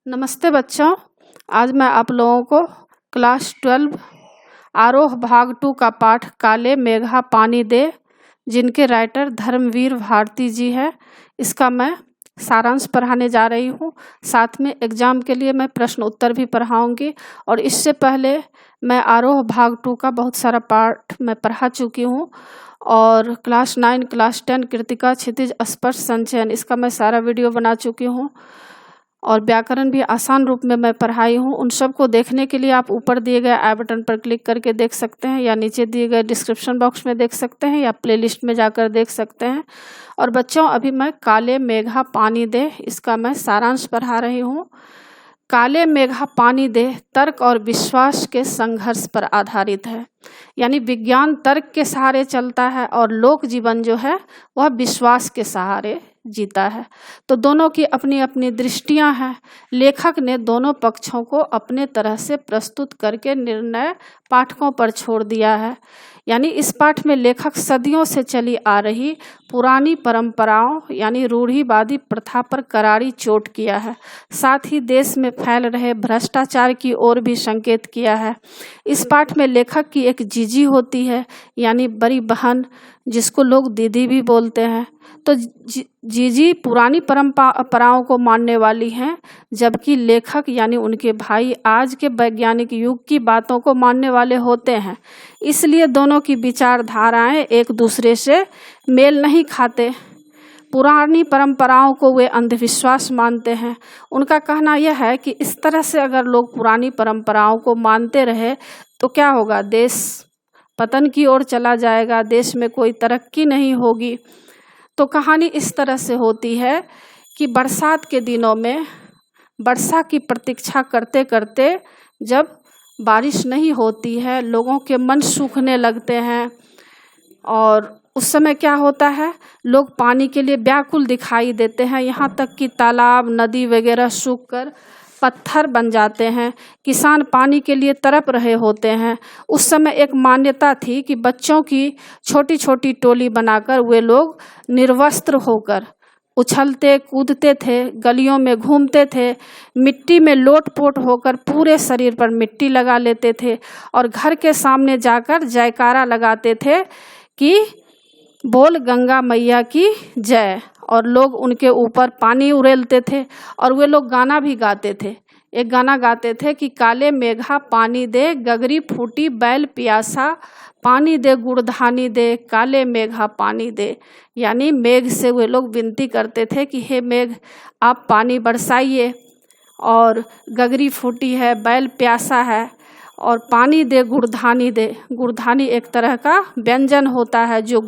नमस्ते बच्चों। आज मैं आप लोगों को क्लास 12 आरोह भाग 2 का पाठ काले मेघा पानी दे, जिनके राइटर धर्मवीर भारती जी है, इसका मैं सारांश पढ़ाने जा रही हूँ। साथ में एग्जाम के लिए मैं प्रश्न उत्तर भी पढ़ाऊँगी। और इससे पहले मैं आरोह भाग 2 का बहुत सारा पाठ मैं पढ़ा चुकी हूँ। और क्लास 9, क्लास 10 कृतिका, क्षितिज, स्पर्श, संचयन, इसका मैं सारा वीडियो बना चुकी हूँ। और व्याकरण भी आसान रूप में मैं पढ़ाई हूँ। उन सब को देखने के लिए आप ऊपर दिए गए आई बटन पर क्लिक करके देख सकते हैं, या नीचे दिए गए डिस्क्रिप्शन बॉक्स में देख सकते हैं, या प्लेलिस्ट में जाकर देख सकते हैं। और बच्चों, अभी मैं काले मेघा पानी दे, इसका मैं सारांश पढ़ा रही हूँ। काले मेघा पानी दे तर्क और विश्वास के संघर्ष पर आधारित है। यानी विज्ञान तर्क के सहारे चलता है और लोक जीवन जो है वह विश्वास के सहारे जीता है। तो दोनों की अपनी अपनी दृष्टियां हैं। लेखक ने दोनों पक्षों को अपने तरह से प्रस्तुत करके निर्णय पाठकों पर छोड़ दिया है। यानी इस पाठ में लेखक सदियों से चली आ रही पुरानी परंपराओं यानी रूढ़िवादी प्रथा पर करारी चोट किया है। साथ ही देश में फैल रहे भ्रष्टाचार की ओर भी संकेत किया है। इस पाठ में लेखक की एक जीजी होती है, यानी बड़ी बहन, जिसको लोग दीदी भी बोलते हैं। तो जीजी पुरानी परंपराओं को मानने वाली हैं, जबकि लेखक यानी उनके भाई आज के वैज्ञानिक युग की बातों को मानने वाले होते हैं। इसलिए दोनों की विचारधाराएं एक दूसरे से मेल नहीं खाते। पुरानी परंपराओं को वे अंधविश्वास मानते हैं। उनका कहना यह है कि इस तरह से अगर लोग पुरानी परंपराओं को मानते रहे तो क्या होगा, देश पतन की ओर चला जाएगा, देश में कोई तरक्की नहीं होगी। तो कहानी इस तरह से होती है कि बरसात के दिनों में वर्षा की प्रतीक्षा करते करते जब बारिश नहीं होती है, लोगों के मन सूखने लगते हैं। और उस समय क्या होता है, लोग पानी के लिए व्याकुल दिखाई देते हैं। यहाँ तक कि तालाब, नदी वगैरह सूखकर पत्थर बन जाते हैं। किसान पानी के लिए तड़प रहे होते हैं। उस समय एक मान्यता थी कि बच्चों की छोटी छोटी टोली बनाकर वे लोग निर्वस्त्र होकर उछलते कूदते थे, गलियों में घूमते थे, मिट्टी में लोट-पोट होकर पूरे शरीर पर मिट्टी लगा लेते थे और घर के सामने जाकर जयकारा लगाते थे कि बोल गंगा मैया की जय। और लोग उनके ऊपर पानी उड़ेलते थे। और वे लोग गाना भी गाते थे। एक गाना गाते थे कि काले मेघा पानी दे, गगरी फूटी बैल प्यासा, पानी दे गुड़धानी दे, काले मेघा पानी दे। यानी मेघ से वे लोग विनती करते थे कि हे मेघ, आप पानी बरसाइए। और गगरी फूटी है, बैल प्यासा है, और पानी दे गुड़धानी दे। गुड़धानी एक तरह का व्यंजन होता है जो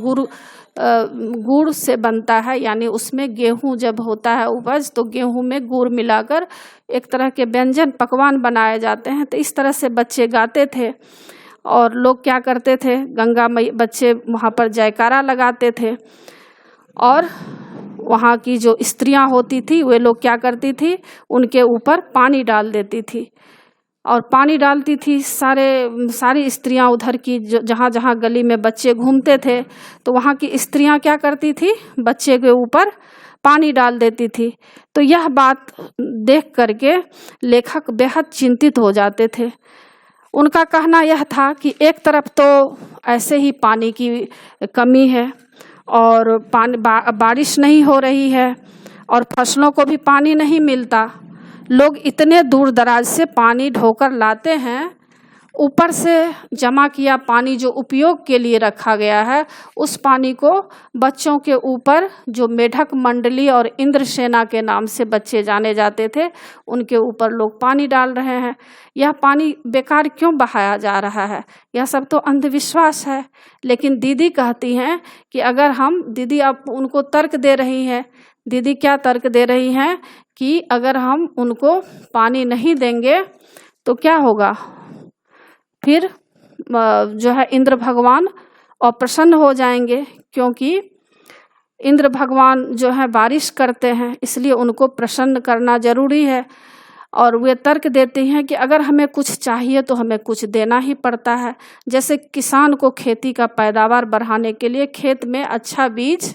गुड़ से बनता है। यानी उसमें गेहूं जब होता है उपज, तो गेहूं में गुड़ मिलाकर एक तरह के व्यंजन पकवान बनाए जाते हैं। तो इस तरह से बच्चे गाते थे। और लोग क्या करते थे, गंगा मैया, बच्चे वहाँ पर जयकारा लगाते थे। और वहाँ की जो स्त्रियां होती थी वे लोग क्या करती थी, उनके ऊपर पानी डाल देती थी। और पानी डालती थी सारी स्त्रियां उधर की, जहाँ जहाँ गली में बच्चे घूमते थे, तो वहाँ की स्त्रियां क्या करती थी, बच्चे के ऊपर पानी डाल देती थी। तो यह बात देख करके लेखक बेहद चिंतित हो जाते थे। उनका कहना यह था कि एक तरफ तो ऐसे ही पानी की कमी है और बारिश नहीं हो रही है और फसलों को भी पानी नहीं मिलता। लोग इतने दूर दराज से पानी ढोकर लाते हैं, ऊपर से जमा किया पानी जो उपयोग के लिए रखा गया है, उस पानी को बच्चों के ऊपर, जो मेढक मंडली और इंद्र सेना के नाम से बच्चे जाने जाते थे, उनके ऊपर लोग पानी डाल रहे हैं। यह पानी बेकार क्यों बहाया जा रहा है? यह सब तो अंधविश्वास है। लेकिन दीदी कहती हैं कि अगर हम, दीदी आप उनको तर्क दे रही हैं। दीदी क्या तर्क दे रही हैं कि अगर हम उनको पानी नहीं देंगे तो क्या होगा, फिर जो है इंद्र भगवान अप्रसन्न हो जाएंगे, क्योंकि इंद्र भगवान जो है बारिश करते हैं, इसलिए उनको प्रसन्न करना जरूरी है। और वे तर्क देते हैं कि अगर हमें कुछ चाहिए तो हमें कुछ देना ही पड़ता है। जैसे किसान को खेती का पैदावार बढ़ाने के लिए खेत में अच्छा बीज,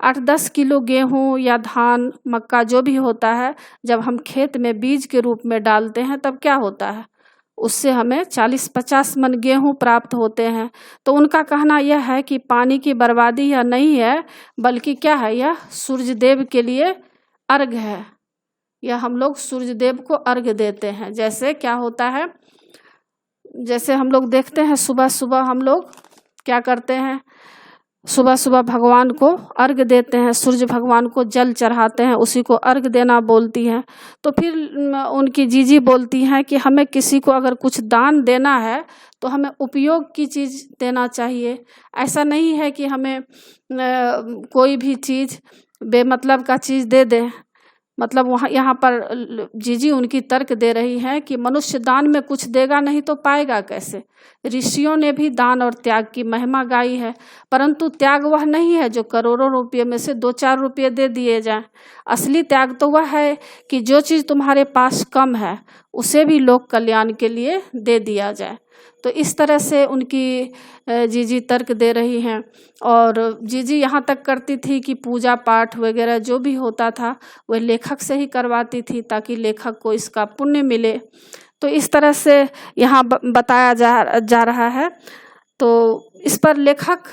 8-10 किलो गेहूँ या धान मक्का जो भी होता है, जब हम खेत में बीज के रूप में डालते हैं तब क्या होता है, उससे हमें 40-50 मन गेहूँ प्राप्त होते हैं। तो उनका कहना यह है कि पानी की बर्बादी यह नहीं है, बल्कि क्या है, यह सूर्य देव के लिए अर्घ्य है। यह हम लोग सूर्य देव को अर्घ्य देते हैं। जैसे क्या होता है, जैसे हम लोग देखते हैं सुबह सुबह हम लोग क्या करते हैं, सुबह सुबह भगवान को अर्घ्य देते हैं, सूर्य भगवान को जल चढ़ाते हैं, उसी को अर्घ्य देना बोलती हैं। तो फिर उनकी जीजी बोलती हैं कि हमें किसी को अगर कुछ दान देना है तो हमें उपयोग की चीज़ देना चाहिए। ऐसा नहीं है कि हमें कोई भी चीज़ बेमतलब का चीज़ दे दें। मतलब वहाँ यहाँ पर जीजी उनकी तर्क दे रही है कि मनुष्य दान में कुछ देगा नहीं तो पाएगा कैसे। ऋषियों ने भी दान और त्याग की महिमा गाई है, परंतु त्याग वह नहीं है जो करोड़ों रुपये में से 2-4 रुपये दे दिए जाएं। असली त्याग तो वह है कि जो चीज़ तुम्हारे पास कम है उसे भी लोक कल्याण के लिए दे दिया जाए। तो इस तरह से उनकी जीजी तर्क दे रही हैं। और जीजी यहाँ तक करती थी कि पूजा पाठ वगैरह जो भी होता था वह लेखक से ही करवाती थी, ताकि लेखक को इसका पुण्य मिले। तो इस तरह से यहाँ बताया जा रहा है। तो इस पर लेखक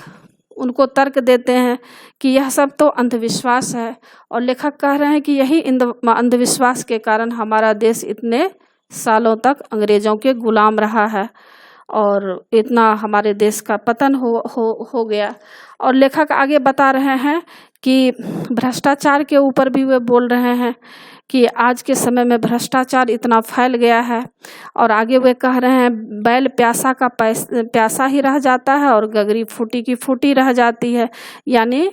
उनको तर्क देते हैं कि यह सब तो अंधविश्वास है, और लेखक कह रहे हैं कि यही अंधविश्वास के कारण हमारा देश इतने सालों तक अंग्रेजों के गुलाम रहा है और इतना हमारे देश का पतन हो गया। और लेखक आगे बता रहे हैं कि भ्रष्टाचार के ऊपर भी वे बोल रहे हैं कि आज के समय में भ्रष्टाचार इतना फैल गया है। और आगे वे कह रहे हैं बैल प्यासा का प्यासा ही रह जाता है और गगरी फूटी की फूटी रह जाती है, यानी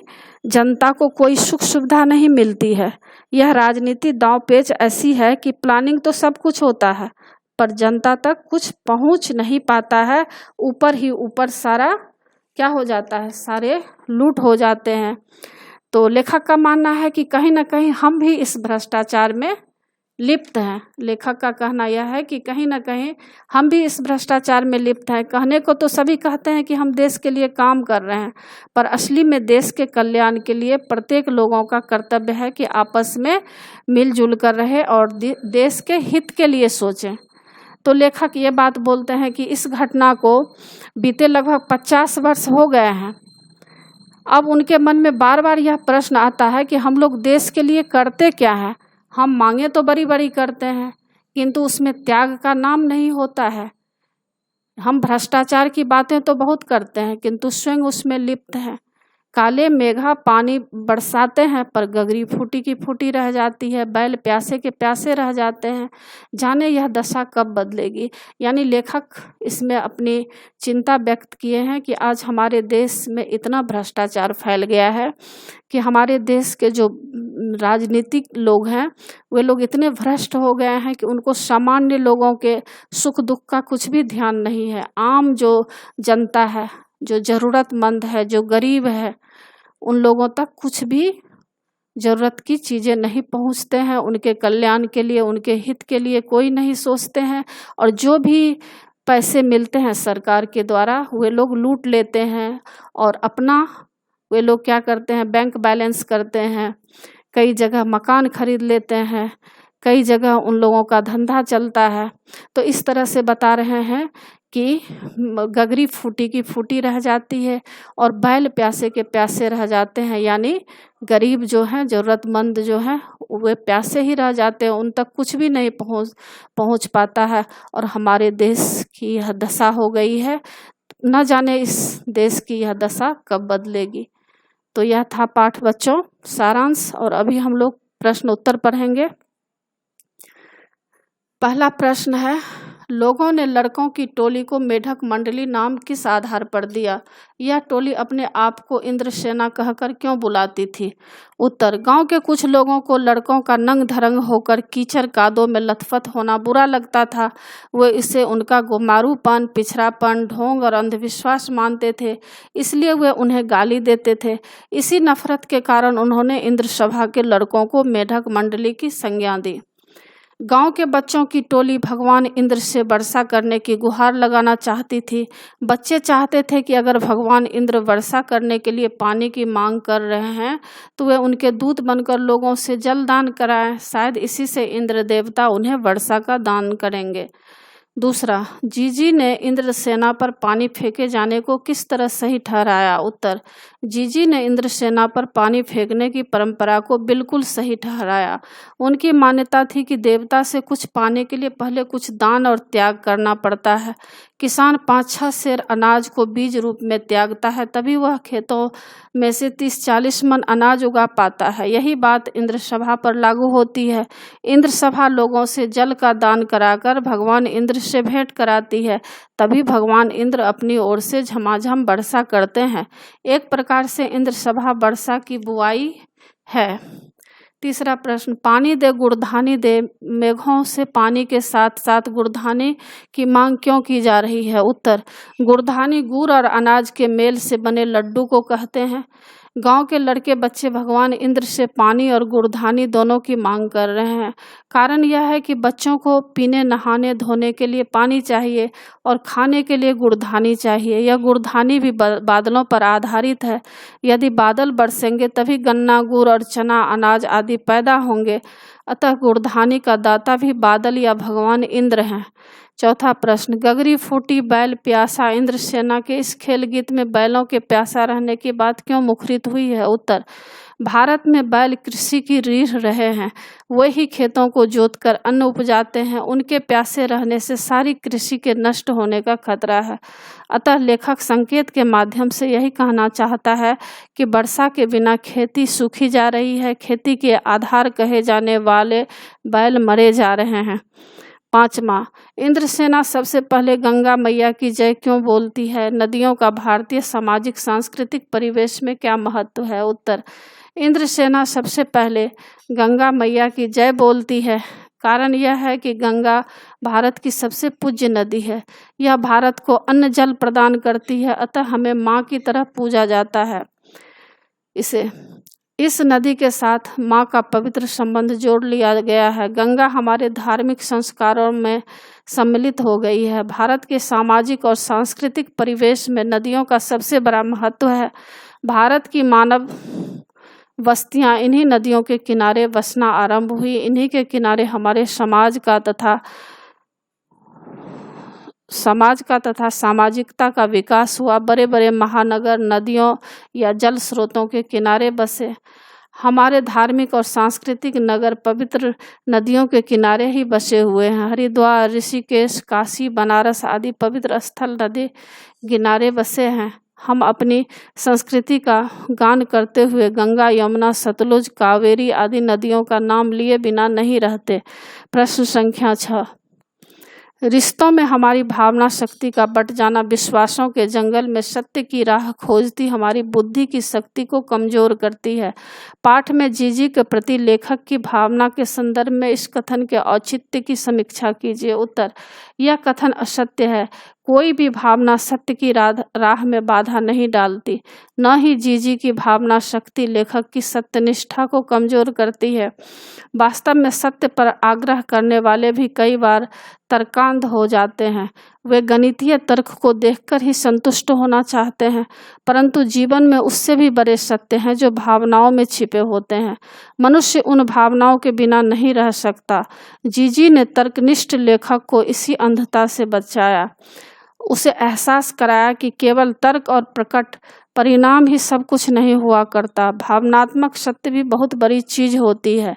जनता को कोई सुख सुविधा नहीं मिलती है। यह राजनीति दांव पेच ऐसी है कि प्लानिंग तो सब कुछ होता है पर जनता तक कुछ पहुंच नहीं पाता है। ऊपर ही ऊपर सारा क्या हो जाता है, सारे लूट हो जाते हैं। तो लेखक का मानना है कि कहीं ना कहीं हम भी इस भ्रष्टाचार में लिप्त हैं। लेखक का कहना यह है कि कहीं ना कहीं हम भी इस भ्रष्टाचार में लिप्त हैं। कहने को तो सभी कहते हैं कि हम देश के लिए काम कर रहे हैं, पर असली में देश के कल्याण के लिए प्रत्येक लोगों का कर्तव्य है कि आपस में मिलजुल कर रहे और देश के हित के लिए सोचें। तो लेखक ये बात बोलते हैं कि इस घटना को बीते लगभग 50 वर्ष हो गए हैं। अब उनके मन में बार बार यह प्रश्न आता है कि हम लोग देश के लिए करते क्या है। हम मांगे तो बड़ी बड़ी करते हैं, किंतु उसमें त्याग का नाम नहीं होता है। हम भ्रष्टाचार की बातें तो बहुत करते हैं, किंतु स्वयं उसमें लिप्त हैं। काले मेघा पानी बरसाते हैं पर गगरी फूटी की फूटी रह जाती है, बैल प्यासे के प्यासे रह जाते हैं। जाने यह दशा कब बदलेगी। यानी लेखक इसमें अपनी चिंता व्यक्त किए हैं कि आज हमारे देश में इतना भ्रष्टाचार फैल गया है कि हमारे देश के जो राजनीतिक लोग हैं वे लोग इतने भ्रष्ट हो गए हैं कि उनको सामान्य लोगों के सुख दुख का कुछ भी ध्यान नहीं है। आम जो जनता है, जो ज़रूरतमंद है, जो गरीब है, उन लोगों तक कुछ भी ज़रूरत की चीज़ें नहीं पहुंचते हैं। उनके कल्याण के लिए, उनके हित के लिए कोई नहीं सोचते हैं। और जो भी पैसे मिलते हैं सरकार के द्वारा वे लोग लूट लेते हैं और अपना वे लोग क्या करते हैं, बैंक बैलेंस करते हैं, कई जगह मकान खरीद लेते हैं, कई जगह उन लोगों का धंधा चलता है। तो इस तरह से बता रहे हैं कि गगरी फूटी की फूटी रह जाती है और बैल प्यासे के प्यासे रह जाते हैं। यानी गरीब जो हैं, ज़रूरतमंद जो हैं, वे प्यासे ही रह जाते हैं, उन तक कुछ भी नहीं पहुंच पाता है। और हमारे देश की यह दशा हो गई है, न जाने इस देश की यह दशा कब बदलेगी। तो यह था पाठ बच्चों सारांश। और अभी हम लोग प्रश्न उत्तर पढ़ेंगे। पहला प्रश्न है, लोगों ने लड़कों की टोली को मेढक मंडली नाम किस आधार पर दिया? यह टोली अपने आप को इंद्रसेना कहकर क्यों बुलाती थी? उत्तर, गांव के कुछ लोगों को लड़कों का नंग धरंग होकर कीचड़ कादों में लथपथ होना बुरा लगता था। वे इसे उनका गुमारूपन, पिछड़ापन, ढोंग और अंधविश्वास मानते थे, इसलिए वे उन्हें गाली देते थे। इसी नफरत के कारण उन्होंने इंद्र सभा के लड़कों को मेढक मंडली की संज्ञा दी। गांव के बच्चों की टोली भगवान इंद्र से वर्षा करने की गुहार लगाना चाहती थी। बच्चे चाहते थे कि अगर भगवान इंद्र वर्षा करने के लिए पानी की मांग कर रहे हैं तो वे उनके दूत बनकर लोगों से जल दान कराएं। शायद इसी से इंद्र देवता उन्हें वर्षा का दान करेंगे। दूसरा, जीजी ने इंद्र सेना पर पानी फेंके जाने को किस तरह सही ठहराया? उत्तर, जीजी ने इंद्र सेना पर पानी फेंकने की परंपरा को बिल्कुल सही ठहराया। उनकी मान्यता थी कि देवता से कुछ पाने के लिए पहले कुछ दान और त्याग करना पड़ता है। किसान 5-6 सेर अनाज को बीज रूप में त्यागता है, तभी वह खेतों में से 30-40 मन अनाज उगा पाता है। यही बात इंद्र सभा पर लागू होती है। इंद्र सभा लोगों से जल का दान कराकर भगवान इंद्र से भेंट कराती है, तभी भगवान इंद्र अपनी ओर से झमाझम वर्षा करते हैं। एक प्रकार से इंद्र सभा वर्षा की बुआई है। तीसरा प्रश्न, पानी दे गुड़धानी दे, मेघों से पानी के साथ साथ गुड़धानी की मांग क्यों की जा रही है? उत्तर, गुड़धानी गुड़ और अनाज के मेल से बने लड्डू को कहते हैं। गांव के लड़के बच्चे भगवान इंद्र से पानी और गुड़धानी दोनों की मांग कर रहे हैं। कारण यह है कि बच्चों को पीने, नहाने, धोने के लिए पानी चाहिए और खाने के लिए गुड़धानी चाहिए। यह गुड़धानी भी बादलों पर आधारित है। यदि बादल बरसेंगे तभी गन्ना, गुड़ और चना, अनाज आदि पैदा होंगे। अतः गुड़धानी का दाता भी बादल या भगवान इंद्र हैं। चौथा प्रश्न, गगरी फूटी बैल प्यासा, इंद्र सेना के इस खेल गीत में बैलों के प्यासा रहने की बात क्यों मुखरित हुई है? उत्तर, भारत में बैल कृषि की रीढ़ रहे हैं। वही खेतों को जोतकर अन्न उपजाते हैं। उनके प्यासे रहने से सारी कृषि के नष्ट होने का खतरा है। अतः लेखक संकेत के माध्यम से यही कहना चाहता है कि वर्षा के बिना खेती सूखी जा रही है। खेती के आधार कहे जाने वाले बैल मरे जा रहे हैं। पांचवा, इंद्र सेना सबसे पहले गंगा मैया की जय क्यों बोलती है? नदियों का भारतीय सामाजिक सांस्कृतिक परिवेश में क्या महत्व है? उत्तर, इंद्र सेना सबसे पहले गंगा मैया की जय बोलती है। कारण यह है कि गंगा भारत की सबसे पूज्य नदी है। यह भारत को अन्न जल प्रदान करती है, अतः हमें माँ की तरह पूजा जाता है। इस नदी के साथ माँ का पवित्र संबंध जोड़ लिया गया है। गंगा हमारे धार्मिक संस्कारों में सम्मिलित हो गई है। भारत के सामाजिक और सांस्कृतिक परिवेश में नदियों का सबसे बड़ा महत्व है। भारत की मानव बस्तियां इन्हीं नदियों के किनारे बसना आरंभ हुई। इन्हीं के किनारे हमारे समाज का तथा सामाजिकता का विकास हुआ। बड़े बड़े महानगर नदियों या जल स्रोतों के किनारे बसे। हमारे धार्मिक और सांस्कृतिक नगर पवित्र नदियों के किनारे ही बसे हुए हैं। हरिद्वार, ऋषिकेश, काशी, बनारस आदि पवित्र स्थल नदी किनारे बसे हैं। हम अपनी संस्कृति का गान करते हुए गंगा, यमुना, सतलुज, कावेरी आदि नदियों का नाम लिए बिना नहीं रहते। प्रश्न संख्या 6, रिश्तों में हमारी भावना शक्ति का बट जाना विश्वासों के जंगल में सत्य की राह खोजती हमारी बुद्धि की शक्ति को कमजोर करती है। पाठ में जीजी के प्रति लेखक की भावना के संदर्भ में इस कथन के औचित्य की समीक्षा कीजिए। उत्तर, यह कथन असत्य है। कोई भी भावना सत्य की राह में बाधा नहीं डालती। न ही जीजी की भावना शक्ति लेखक की सत्यनिष्ठा को कमजोर करती है। वास्तव में सत्य पर आग्रह करने वाले भी कई बार तर्कांध हो जाते हैं। वे गणितीय तर्क को देखकर ही संतुष्ट होना चाहते हैं, परंतु जीवन में उससे भी बड़े सत्य हैं जो भावनाओं में छिपे होते हैं। मनुष्य उन भावनाओं के बिना नहीं रह सकता। जीजी ने तर्कनिष्ठ लेखक को इसी अंधता से बचाया। उसे एहसास कराया कि केवल तर्क और प्रकट परिणाम ही सब कुछ नहीं हुआ करता। भावनात्मक सत्य भी बहुत बड़ी चीज होती है।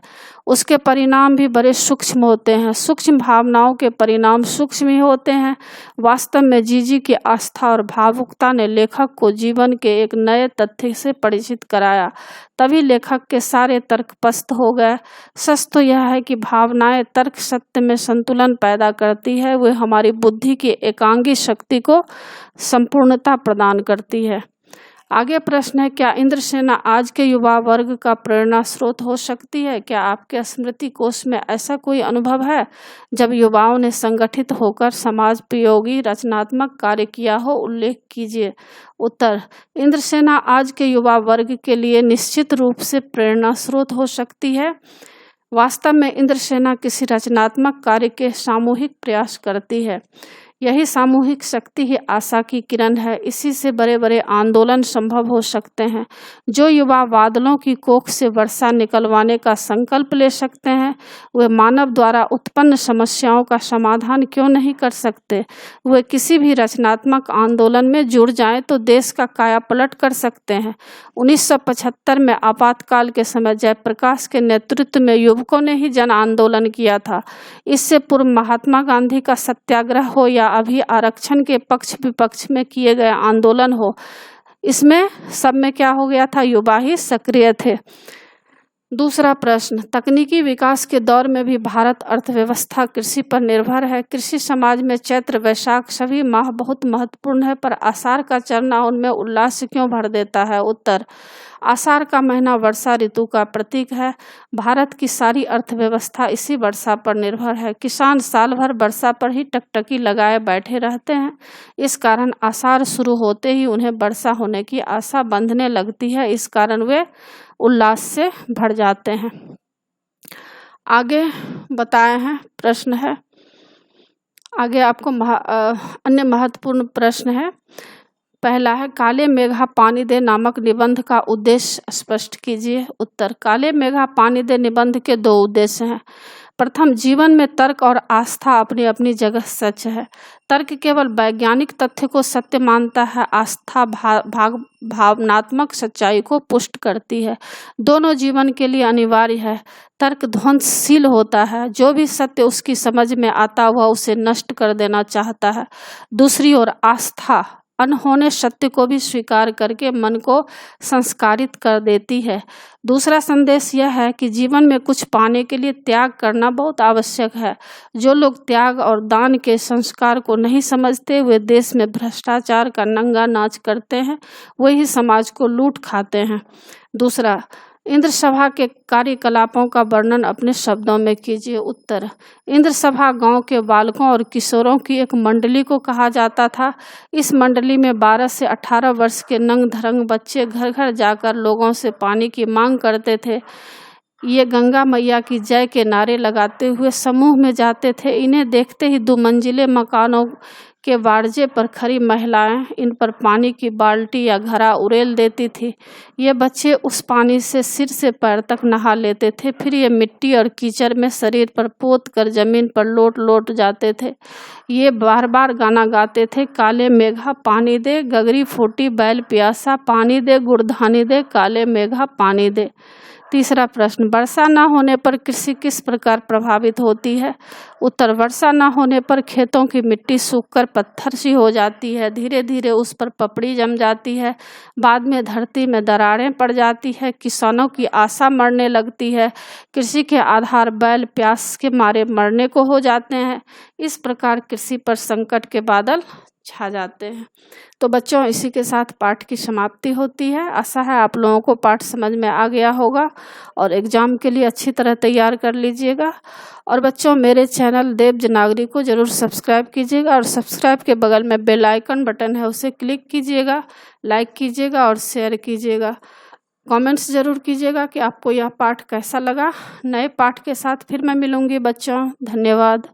उसके परिणाम भी बड़े सूक्ष्म होते हैं। सूक्ष्म भावनाओं के परिणाम सूक्ष्म ही होते हैं। वास्तव में जीजी की आस्था और भावुकता ने लेखक को जीवन के एक नए तथ्य से परिचित कराया। तभी लेखक के सारे तर्क पस्त हो गए। सच तो यह है कि भावनाएं तर्क सत्य में संतुलन पैदा करती है। वे हमारी बुद्धि की एकांगी शक्ति को संपूर्णता प्रदान करती है। आगे प्रश्न है, क्या इंद्र सेना आज के युवा वर्ग का प्रेरणा स्रोत हो सकती है? क्या आपके स्मृति कोश में ऐसा कोई अनुभव है जब युवाओं ने संगठित होकर समाजोपयोगी रचनात्मक कार्य किया हो? उल्लेख कीजिए। उत्तर, इंद्र सेना आज के युवा वर्ग के लिए निश्चित रूप से प्रेरणा स्रोत हो सकती है। वास्तव में इंद्रसेना किसी रचनात्मक कार्य के सामूहिक प्रयास करती है। यही सामूहिक शक्ति ही आशा की किरण है। इसी से बड़े बड़े आंदोलन संभव हो सकते हैं। जो युवा बादलों की कोख से वर्षा निकलवाने का संकल्प ले सकते हैं, वे मानव द्वारा उत्पन्न समस्याओं का समाधान क्यों नहीं कर सकते। वे किसी भी रचनात्मक आंदोलन में जुड़ जाएं तो देश का कायापलट कर सकते हैं। 1975 में आपातकाल के समय जयप्रकाश के नेतृत्व में युवकों ने ही जन आंदोलन किया था। इससे पूर्व महात्मा गांधी का सत्याग्रह हो या अभी आरक्षण के पक्ष विपक्ष में किए गए आंदोलन हो, इसमें सब में क्या हो गया था, युवा ही सक्रिय थे। दूसरा प्रश्न, तकनीकी विकास के दौर में भी भारत अर्थव्यवस्था कृषि पर निर्भर है। कृषि समाज में चैत्र वैशाख सभी माह बहुत महत्वपूर्ण है, पर आषाढ़ का चढ़ना उनमें उल्लास क्यों भर देता है। उत्तर, आषाढ़ का महीना वर्षा ऋतु का प्रतीक है। भारत की सारी अर्थव्यवस्था इसी वर्षा पर निर्भर है। किसान साल भर वर्षा पर ही टकटकी लगाए बैठे रहते हैं। इस कारण आषाढ़ शुरू होते ही उन्हें वर्षा होने की आशा बंधने लगती है। इस कारण वे उल्लास से भर जाते हैं। आगे बताए हैं प्रश्न है, आगे आपको अन्य महत्वपूर्ण प्रश्न है। पहला है, काले मेघा पानी दे नामक निबंध का उद्देश्य स्पष्ट कीजिए। उत्तर, काले मेघा पानी दे निबंध के दो उद्देश्य हैं। प्रथम, जीवन में तर्क और आस्था अपनी अपनी जगह सच है। तर्क केवल वैज्ञानिक तथ्य को सत्य मानता है, आस्था भावनात्मक सच्चाई को पुष्ट करती है। दोनों जीवन के लिए अनिवार्य है। तर्क ध्वंसशील होता है, जो भी सत्य उसकी समझ में आता हुआ उसे नष्ट कर देना चाहता है। दूसरी ओर आस्था अनहोने सत्य को भी स्वीकार करके मन को संस्कारित कर देती है। दूसरा संदेश यह है कि जीवन में कुछ पाने के लिए त्याग करना बहुत आवश्यक है। जो लोग त्याग और दान के संस्कार को नहीं समझते, वे देश में भ्रष्टाचार का नंगा नाच करते हैं, वही समाज को लूट खाते हैं। दूसरा, इंद्र सभा के कार्यकलापों का वर्णन अपने शब्दों में कीजिए। उत्तर, इंद्र सभा गांव के बालकों और किशोरों की एक मंडली को कहा जाता था। इस मंडली में 12 से 18 वर्ष के नंग धरंग बच्चे घर घर जाकर लोगों से पानी की मांग करते थे। ये गंगा मैया की जय के नारे लगाते हुए समूह में जाते थे। इन्हें देखते ही 2 मंजिले मकानों के बारजे पर खड़ी महिलाएं इन पर पानी की बाल्टी या घड़ा उड़ेल देती थी। ये बच्चे उस पानी से सिर से पैर तक नहा लेते थे। फिर ये मिट्टी और कीचड़ में शरीर पर पोत कर जमीन पर लौट लौट जाते थे। ये बार बार गाना गाते थे, काले मेघा पानी दे, गगरी फूटी बैल प्यासा, पानी दे गुड़धानी दे, काले मेघा पानी दे। तीसरा प्रश्न, वर्षा न होने पर कृषि किस प्रकार प्रभावित होती है। उत्तर, वर्षा न होने पर खेतों की मिट्टी सूखकर पत्थर सी हो जाती है। धीरे धीरे उस पर पपड़ी जम जाती है। बाद में धरती में दरारें पड़ जाती है। किसानों की आशा मरने लगती है। कृषि के आधार बैल प्यास के मारे मरने को हो जाते हैं। इस प्रकार कृषि पर संकट के बादल छा जाते हैं। तो बच्चों, इसी के साथ पाठ की समाप्ति होती है। आशा है आप लोगों को पाठ समझ में आ गया होगा और एग्ज़ाम के लिए अच्छी तरह तैयार कर लीजिएगा। और बच्चों, मेरे चैनल देव जनागरी को ज़रूर सब्सक्राइब कीजिएगा और सब्सक्राइब के बगल में बेल आइकन बटन है, उसे क्लिक कीजिएगा, लाइक कीजिएगा और शेयर कीजिएगा। कमेंट्स ज़रूर कीजिएगा कि आपको यह पाठ कैसा लगा। नए पाठ के साथ फिर मैं मिलूँगी बच्चों। धन्यवाद।